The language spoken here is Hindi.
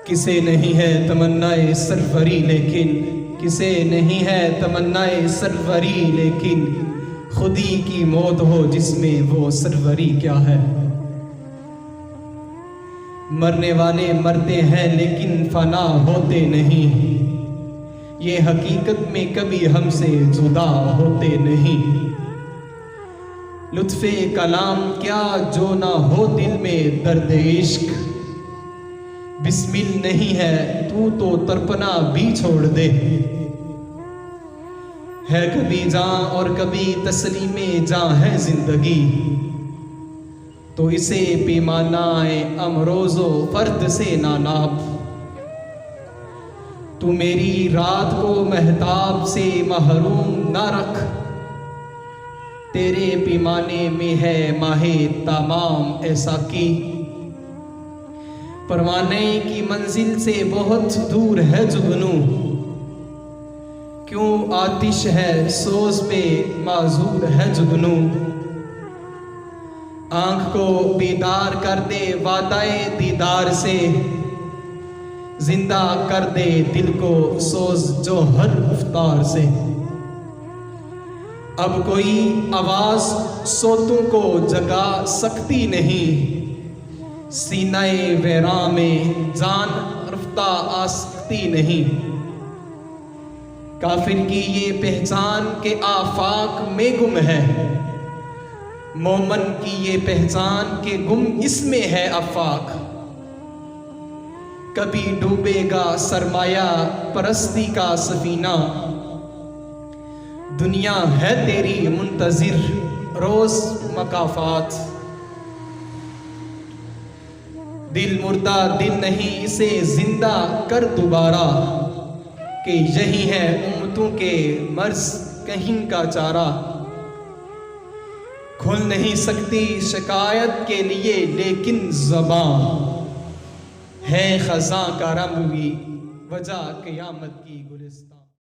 किसे नहीं है तमन्नाए सरवरी लेकिन, किसे नहीं है तमन्नाए सरवरी लेकिन, खुदी की मौत हो जिसमें वो सरवरी क्या है। मरने वाले मरते हैं लेकिन फना होते नहीं, ये हकीकत में कभी हमसे जुदा होते नहीं। लुत्फ़े कलाम क्या जो ना हो दिल में दर्द इश्क, बिस्मिल नहीं है तू तो तड़पना भी छोड़ दे। है कभी जां और कभी तस्लीमे जां है जिंदगी, तो इसे पैमानाए अमरोज़ो फर्द से ना नाप। तू मेरी रात को महताब से महरूम ना रख, तेरे पैमाने में है माहे तमाम ऐसा की। परवाने की मंजिल से बहुत दूर है जुगनू, क्यों आतिश है सोज पे माजूर है जुगनू। आंख को बेदार कर दे वादाए दीदार से, जिंदा कर दे दिल को सोज जो हर इफ्तार से। अब कोई आवाज सोतों को जगा सकती नहीं, सीनाए वैरा में जान रफ्ता आ सकती नहीं। काफिर की ये पहचान के आफाक में गुम है, मोमन की ये पहचान के गुम इसमें है आफाक। कभी डूबेगा सरमाया परस्ती का सफीना, दुनिया है तेरी मुंतजिर रोज मकाफात। दिल मुर्दा दिल नहीं इसे जिंदा कर दोबारा, कि यही है उम्मतों के मर्ज कहीं का चारा। खुल नहीं सकती शिकायत के लिए लेकिन ज़बान, है खज़ां का रब भी वजह क़यामत की गुलिस्तान।